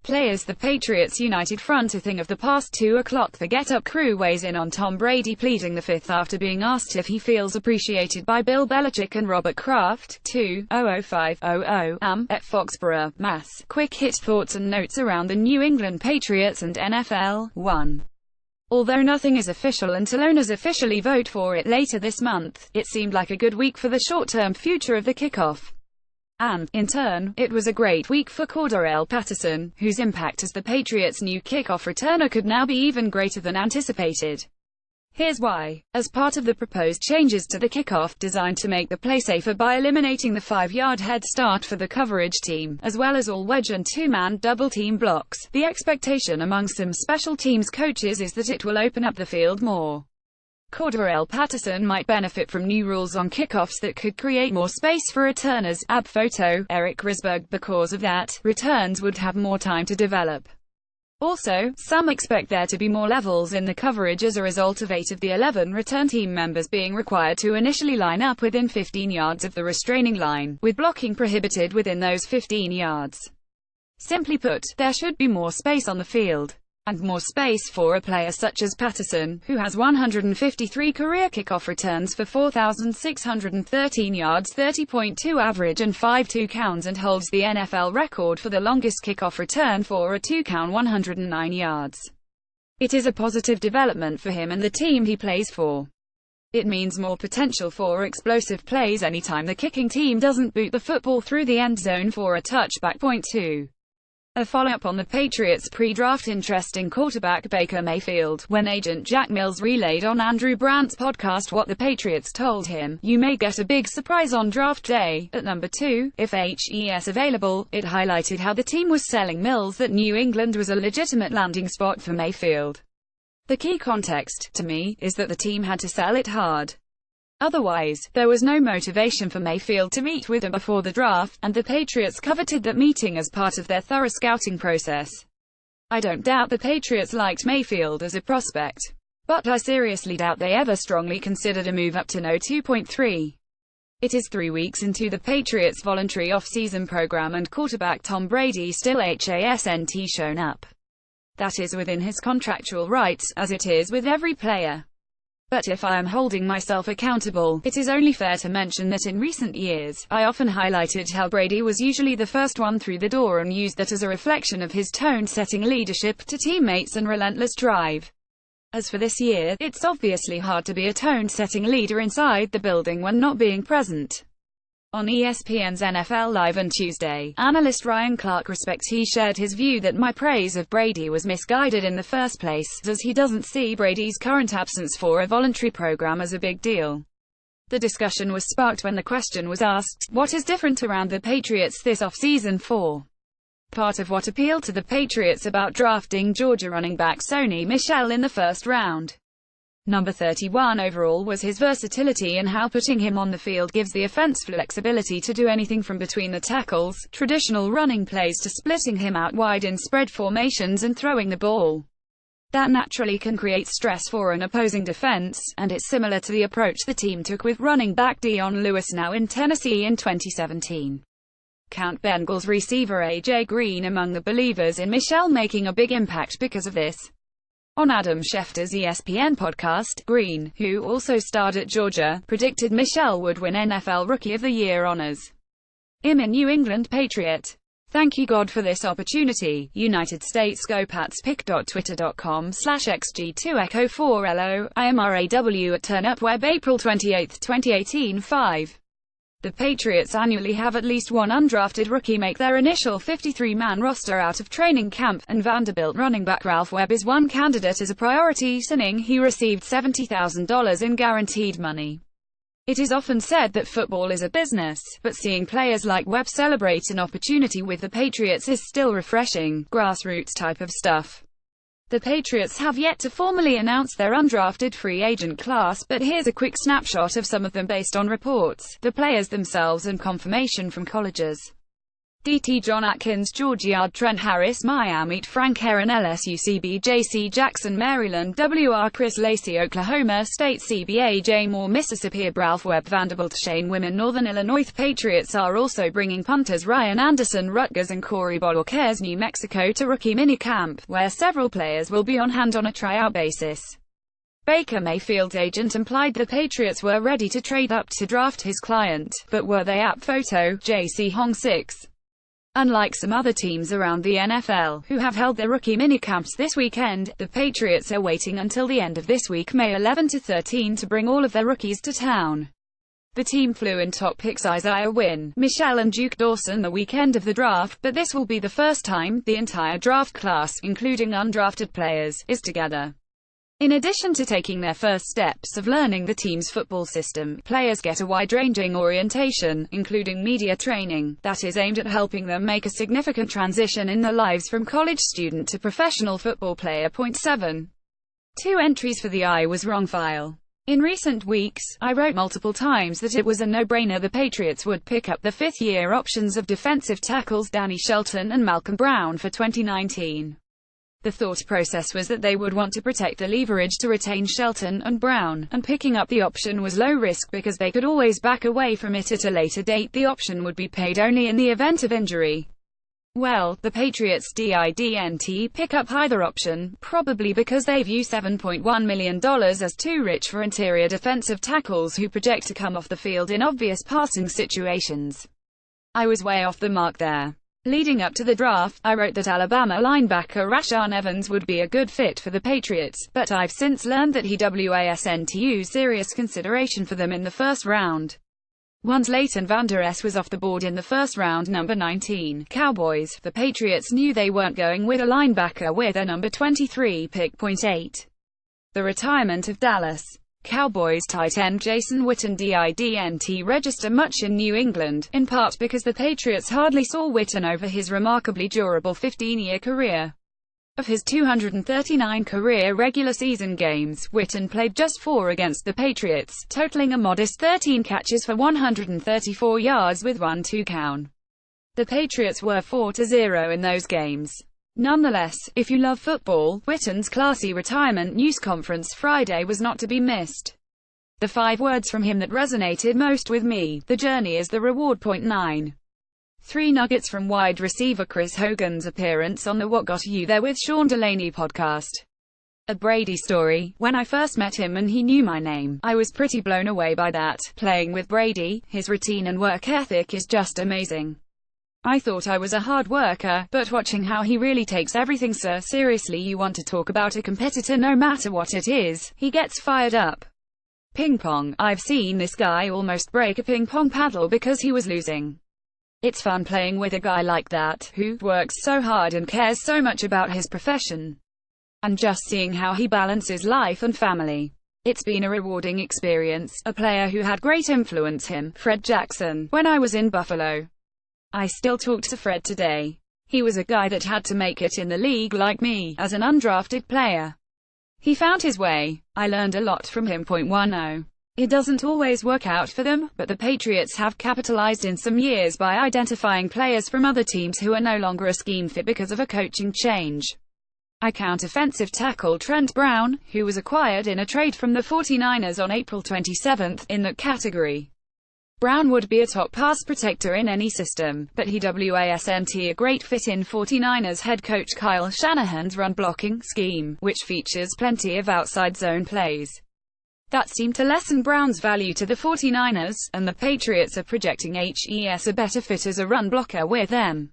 Players. The Patriots United front. A thing of the past. 2 o'clock. The Get Up crew weighs in on Tom Brady pleading the fifth after being asked if he feels appreciated by Bill Belichick and Robert Kraft. 2:05:00 am. at Foxborough, Mass. Quick hit thoughts and notes around the New England Patriots and NFL. 1. Although nothing is official until owners officially vote for it later this month, it seemed like a good week for the short-term future of the kickoff. And, in turn, it was a great week for Cordarrelle Patterson, whose impact as the Patriots' new kickoff returner could now be even greater than anticipated. Here's why. As part of the proposed changes to the kickoff, designed to make the play safer by eliminating the 5-yard head start for the coverage team, as well as all wedge and two-man double-team blocks, the expectation among some special teams coaches is that it will open up the field more. Cordarrelle Patterson might benefit from new rules on kickoffs that could create more space for returners. Ab photo, Eric Risberg. Because of that, returns would have more time to develop. Also, some expect there to be more levels in the coverage as a result of 8 of the 11 return team members being required to initially line up within 15 yards of the restraining line, with blocking prohibited within those 15 yards. Simply put, there should be more space on the field. And more space for a player such as Patterson, who has 153 career kickoff returns for 4,613 yards, 30.2 average and 5 two-counts, and holds the NFL record for the longest kickoff return for a two-count 109 yards. It is a positive development for him and the team he plays for. It means more potential for explosive plays anytime the kicking team doesn't boot the football through the end zone for a touchback. 2. A follow-up on the Patriots' pre-draft interest in quarterback Baker Mayfield. When agent Jack Mills relayed on Andrew Brandt's podcast what the Patriots told him, "You may get a big surprise on draft day." At number 2, if HES available, it highlighted how the team was selling Mills that New England was a legitimate landing spot for Mayfield. The key context, to me, is that the team had to sell it hard. Otherwise, there was no motivation for Mayfield to meet with them before the draft, and the Patriots coveted that meeting as part of their thorough scouting process. I don't doubt the Patriots liked Mayfield as a prospect, but I seriously doubt they ever strongly considered a move up to no 2.3. It is 3 weeks into the Patriots' voluntary off-season program and quarterback Tom Brady still hasn't shown up. That is within his contractual rights, as it is with every player. But if I am holding myself accountable, it is only fair to mention that in recent years, I often highlighted how Brady was usually the first one through the door and used that as a reflection of his tone-setting leadership to teammates and relentless drive. As for this year, it's obviously hard to be a tone-setting leader inside the building when not being present. On ESPN's NFL Live on Tuesday, analyst Ryan Clark he shared his view that my praise of Brady was misguided in the first place, as he doesn't see Brady's current absence for a voluntary program as a big deal. The discussion was sparked when the question was asked, what is different around the Patriots this offseason for? Part of what appealed to the Patriots about drafting Georgia running back Sony Michel in the first round, number 31 overall, was his versatility and how putting him on the field gives the offense flexibility to do anything from between the tackles, traditional running plays, to splitting him out wide in spread formations and throwing the ball. That naturally can create stress for an opposing defense, and it's similar to the approach the team took with running back Dion Lewis now in Tennessee in 2017. Count Bengals receiver A.J. Green among the believers in Michel making a big impact because of this. On Adam Schefter's ESPN podcast, Green, who also starred at Georgia, predicted Michel would win NFL Rookie of the Year honors. I'm a New England Patriot. Thank you God for this opportunity. United States Go Pats pic.twitter.com/xg2echo4lo, IMRAW at TurnUpWeb April 28, 2018. 5. The Patriots annually have at least one undrafted rookie make their initial 53-man roster out of training camp, and Vanderbilt running back Ralph Webb is one candidate as a priority, signing he received $70,000 in guaranteed money. It is often said that football is a business, but seeing players like Webb celebrate an opportunity with the Patriots is still refreshing, grassroots type of stuff. The Patriots have yet to formally announce their undrafted free agent class, but here's a quick snapshot of some of them based on reports, the players themselves and confirmation from colleges. DT John Atkins, Georgia Trent Harris, Miami Frank Heron, LSU CB JC Jackson, Maryland WR Chris Lacey, Oklahoma State CBA J Moore, Mississippi Ralph Webb, Vanderbilt Shane Women, Northern Illinois. The Patriots are also bringing punters Ryan Anderson, Rutgers, and Corey Bojorquez, New Mexico, to rookie minicamp, where several players will be on hand on a tryout basis. Baker Mayfield's agent implied the Patriots were ready to trade up to draft his client, but were they? App photo, JC Hong 6. Unlike some other teams around the NFL, who have held their rookie minicamps this weekend, the Patriots are waiting until the end of this week, May 11 to 13, to bring all of their rookies to town. The team flew in top picks Isaiah Wynn, Michelle and Duke Dawson the weekend of the draft, but this will be the first time the entire draft class, including undrafted players, is together. In addition to taking their first steps of learning the team's football system, players get a wide-ranging orientation, including media training, that is aimed at helping them make a significant transition in their lives from college student to professional football player. Point 7. 2 entries for the I was wrong file. In recent weeks, I wrote multiple times that it was a no-brainer the Patriots would pick up the fifth-year options of defensive tackles Danny Shelton and Malcolm Brown for 2019. The thought process was that they would want to protect the leverage to retain Shelton and Brown, and picking up the option was low risk because they could always back away from it at a later date. The option would be paid only in the event of injury. Well, the Patriots didn't pick up either option, probably because they view $7.1 million as too rich for interior defensive tackles who project to come off the field in obvious passing situations. I was way off the mark there. Leading up to the draft, I wrote that Alabama linebacker Rashaan Evans would be a good fit for the Patriots, but I've since learned that he wasn't serious consideration for them in the first round. Once Leighton Vander Esch was off the board in the first round, number 19, Cowboys, the Patriots knew they weren't going with a linebacker with a number 23 pick. Point 8. The retirement of Dallas Cowboys tight end Jason Witten didn't register much in New England, in part because the Patriots hardly saw Witten over his remarkably durable 15-year career. Of his 239 career regular season games, Witten played just 4 against the Patriots, totaling a modest 13 catches for 134 yards with 1 touchdown. The Patriots were 4-0 in those games. Nonetheless, if you love football, Witten's classy retirement news conference Friday was not to be missed. The 5 words from him that resonated most with me: the journey is the reward. Point 9. 3 nuggets from wide receiver Chris Hogan's appearance on the What Got You There with Sean Delaney podcast. A Brady story. When I first met him and he knew my name, I was pretty blown away by that. Playing with Brady, his routine and work ethic is just amazing. I thought I was a hard worker, but watching how he really takes everything so seriously. You want to talk about a competitor no matter what it is, he gets fired up. Ping pong. I've seen this guy almost break a ping pong paddle because he was losing. It's fun playing with a guy like that, who works so hard and cares so much about his profession. And just seeing how he balances life and family. It's been a rewarding experience. A player who had great influence him, Fred Jackson, when I was in Buffalo. I still talk to Fred today. He was a guy that had to make it in the league like me, as an undrafted player. He found his way. I learned a lot from him. Point 10. It doesn't always work out for them, but the Patriots have capitalized in some years by identifying players from other teams who are no longer a scheme fit because of a coaching change. I count offensive tackle Trent Brown, who was acquired in a trade from the 49ers on April 27, in that category. Brown would be a top pass protector in any system, but he wasn't a great fit in 49ers head coach Kyle Shanahan's run-blocking scheme, which features plenty of outside zone plays. That seemed to lessen Brown's value to the 49ers, and the Patriots are projecting he's a better fit as a run blocker with them.